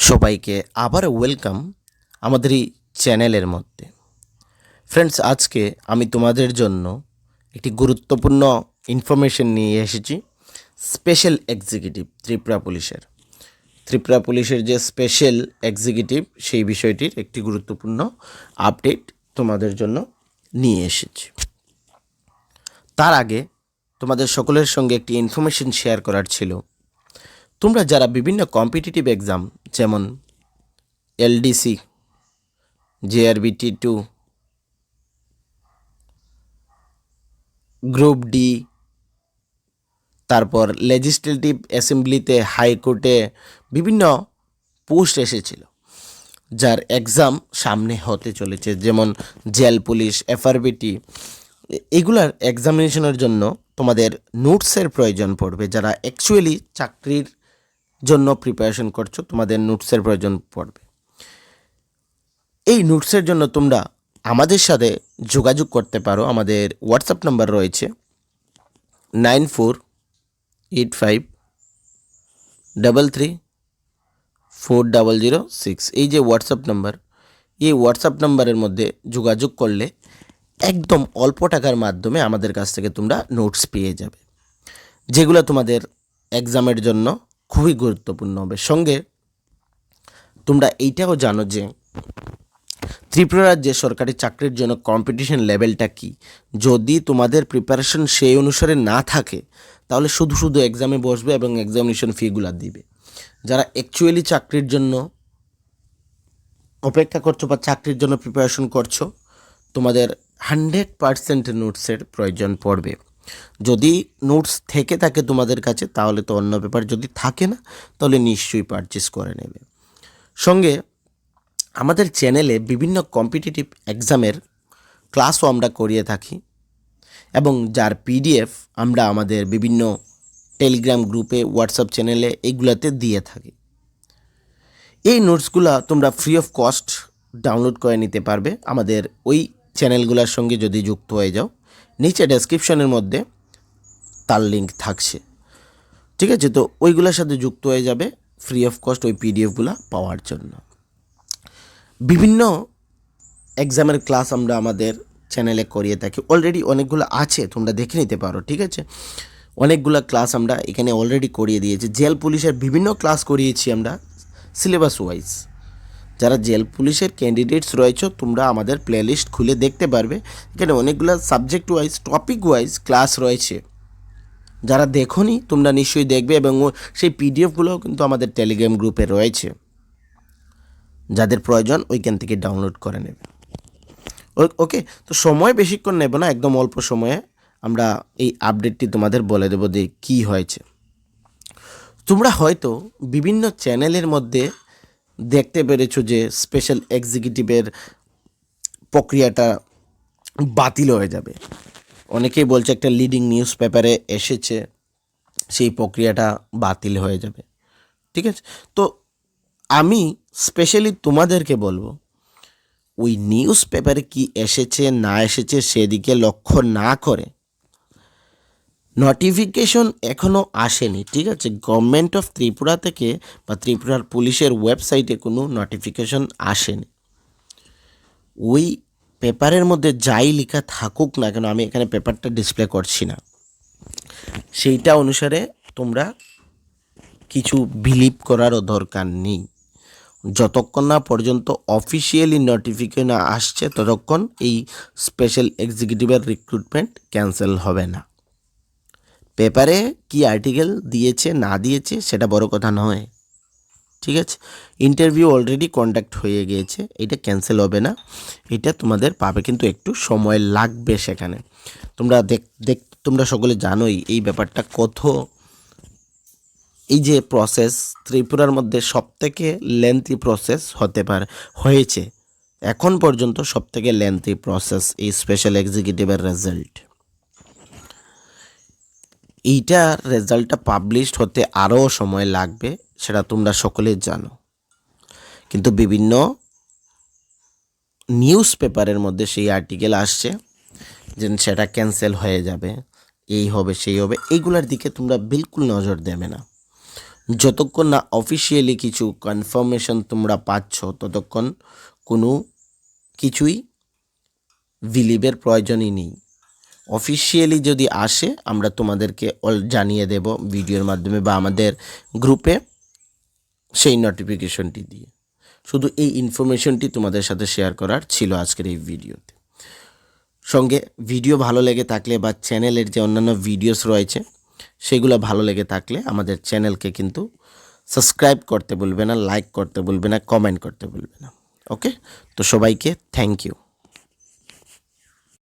সবাইকে আবার ওয়েলকাম আমাদের এই চ্যানেলের মধ্যে। ফ্রেন্ডস, আজকে আমি তোমাদের জন্য একটি গুরুত্বপূর্ণ ইনফরমেশন নিয়ে এসেছি। স্পেশাল এক্সিকিউটিভ ত্রিপুরা পুলিশের যে স্পেশাল এক্সিকিউটিভ সেই বিষয়টির একটি গুরুত্বপূর্ণ আপডেট তোমাদের জন্য নিয়ে এসেছি। তার আগে তোমাদের সকলের সঙ্গে একটি ইনফরমেশন শেয়ার করার ছিল। তোমরা যারা বিভিন্ন কম্পিটিটিভ এক্সাম যেমন এলডিসি, JRBT2, গ্রুপ ডি, তারপর লেজিসলেটিভ অ্যাসেম্বলিতে, হাইকোর্টে বিভিন্ন পোস্ট এসেছিল যার এক্সাম সামনে হতে চলেছে, যেমন জেল পুলিশ, FRBT, এগুলার এক্সামিনেশনের জন্য তোমাদের নোটসের প্রয়োজন পড়বে। যারা অ্যাকচুয়ালি চাকরির জন্য প্রিপারেশন করছো, তোমাদের নোটসের প্রয়োজন পড়বে। এই নোটসের জন্য তোমরা আমাদের সাথে যোগাযোগ করতে পারো। আমাদের হোয়াটসঅ্যাপ নাম্বার রয়েছে 9485334006। এই যে হোয়াটসঅ্যাপ নাম্বার, এই হোয়াটসঅ্যাপ নাম্বারের মধ্যে যোগাযোগ করলে একদম অল্প টাকার মাধ্যমে আমাদের কাছ থেকে তোমরা নোটস পেয়ে যাবে, যেগুলো তোমাদের এক্সামের জন্য খুবই গুরুত্বপূর্ণ হবে। সঙ্গে তোমরা এইটাও জানো যে ত্রিপুরা রাজ্যে সরকারি চাকরির জন্য কম্পিটিশন লেভেলটা কি। যদি তোমাদের প্রিপারেশন সেই অনুসারে না থাকে, তাহলে শুধু শুধু এক্সামে বসবে এবং এক্সামিনেশন ফিগুলা দিবে। যারা অ্যাকচুয়ালি চাকরির জন্য অপেক্ষা করছো বা চাকরির জন্য প্রিপারেশন করছো, তোমাদের 100% নোটসের প্রয়োজন পড়বে। যদি নোটস থেকে থাকে তোমাদের কাছে তাহলে তো অন্য পেপার, যদি থাকে না তাহলে নিশ্চয়ই পারচেস করে নেবে। সঙ্গে আমাদের চ্যানেলে বিভিন্ন কম্পিটিটিভ এক্সামের ক্লাসও আমরা করিয়ে থাকি এবং যার PDF আমরা আমাদের বিভিন্ন টেলিগ্রাম গ্রুপে, হোয়াটসঅ্যাপ চ্যানেলে এইগুলাতে দিয়ে থাকি। এই নোটসগুলো তোমরা ফ্রি অফ কস্ট ডাউনলোড করে নিতে পারবে আমাদের ওই চ্যানেলগুলোর সঙ্গে যদি যুক্ত হয়ে যাও। নিচে ডেসক্রিপশনের মধ্যে তার লিঙ্ক থাকছে, ঠিক আছে? তো ওইগুলোর সাথে যুক্ত হয়ে যাবে ফ্রি অফ কস্ট ওই PDFগুলো পাওয়ার জন্য। বিভিন্ন এক্সামের ক্লাস আমরা আমাদের চ্যানেলে করিয়ে থাকি। অলরেডি অনেকগুলো আছে, তোমরা দেখে নিতে পারো, ঠিক আছে? অনেকগুলো ক্লাস আমরা এখানে অলরেডি করিয়ে দিয়েছি। জেল পুলিশের বিভিন্ন ক্লাস করিয়েছি আমরা সিলেবাস ওয়াইজ। যারা জেল পুলিশের ক্যান্ডিডেটস রয়েছে, তোমরা আমাদের প্লেলিস্ট খুলে দেখতে পারবে। এখানে অনেকগুলো subject wise, topic wise class রয়েছে। যারা দেখোনি তোমরা নিশ্চয়ই দেখবে, এবং সেই PDFগুলোও কিন্তু আমাদের টেলিগ্রাম গ্রুপে রয়েছে। যাদের প্রয়োজন ওইখান থেকে ডাউনলোড করে নেবে। ওকে, তো সময় বেশিক্ষণ নেব না, একদম অল্প সময়ে আমরা এই আপডেটটি তোমাদের বলে দেবো যে কী হয়েছে। তোমরা হয়তো বিভিন্ন চ্যানেলের মধ্যে দেখতে পেরেছো যে স্পেশাল এক্সিকিউটিভের প্রক্রিয়াটা বাতিল হয়ে যাবে। অনেকেই বলছে একটা লিডিং নিউজ পেপারে এসেছে সেই প্রক্রিয়াটা বাতিল হয়ে যাবে, ঠিক আছে? তো আমি স্পেশালি তোমাদেরকে বলবো, ওই নিউজ পেপারে কি এসেছে না এসেছে সেদিকে লক্ষ্য না করে, নোটিফিকেশন এখনও আসেনি, ঠিক আছে? গভর্নমেন্ট অফ ত্রিপুরা থেকে বা ত্রিপুরার পুলিশের ওয়েবসাইটে কোনো নোটিফিকেশন আসেনি। ওই পেপারের মধ্যে যাই লেখা থাকুক না কেন, আমি এখানে পেপারটা ডিসপ্লে করছি না, সেইটা অনুসারে তোমরা কিছু বিলিভ করারও দরকার নেই। যতক্ষণ না পর্যন্ত অফিসিয়ালি নোটিফিকেশন আসছে ততক্ষণ এই স্পেশাল এক্সিকিউটিভের রিক্রুটমেন্ট ক্যান্সেল হবে না। পেপারে কি আর্টিকেল দিয়েছে না দিয়েছে সেটা বড় কথা নয়, ঠিক আছে? ইন্টারভিউ অলরেডি কন্ডাক্ট হয়ে গিয়েছে, এটা ক্যান্সেল হবে না। এটা তোমাদের পাবে, কিন্তু একটু সময় লাগবে সেখানে। তোমরা সকলে জানোই এই ব্যাপারটা কত, এই যে প্রসেস ত্রিপুরার মধ্যে সবথেকে লেন্থি প্রসেস হয়েছে এখন পর্যন্ত, সবথেকে লেন্থি প্রসেস এই স্পেশাল এক্সিকিউটিভের রেজাল্ট। এইটার রেজাল্টটা পাবলিশড হতে আরও সময় লাগবে, সেটা তোমরা সকলেই জানো। কিন্তু বিভিন্ন নিউজ পেপারের মধ্যে সেই আর্টিকেল আসছে যে সেটা ক্যান্সেল হয়ে যাবে, এই হবে সেই হবে। এইগুলোর দিকে তোমরা বিলকুল নজর দেবে না। যতক্ষণ না অফিসিয়ালি কিছু কনফার্মেশন তোমরা পাচ্ছ ততক্ষণ কোনো কিছুই বিলিভের প্রয়োজনই নেই। অফিসিয়ালি যদি আসে আমরা তোমাদেরকে জানিয়ে দেব ভিডিওর মাধ্যমে বা আমাদের গ্রুপে সেই নোটিফিকেশনটি দিয়ে। শুধু এই ইনফরমেশনটি তোমাদের সাথে শেয়ার করার ছিল আজকের এই ভিডিওতে। সঙ্গে ভিডিও ভালো লেগে থাকলে বা চ্যানেলের যে অন্যান্য ভিডিওস রয়েছে সেগুলো ভালো লেগে থাকলে আমাদের চ্যানেলকে কিন্তু সাবস্ক্রাইব করতে ভুলবে না, লাইক করতে ভুলবে না, কমেন্ট করতে ভুলবে না। ওকে, তো সবাইকে থ্যাংক ইউ।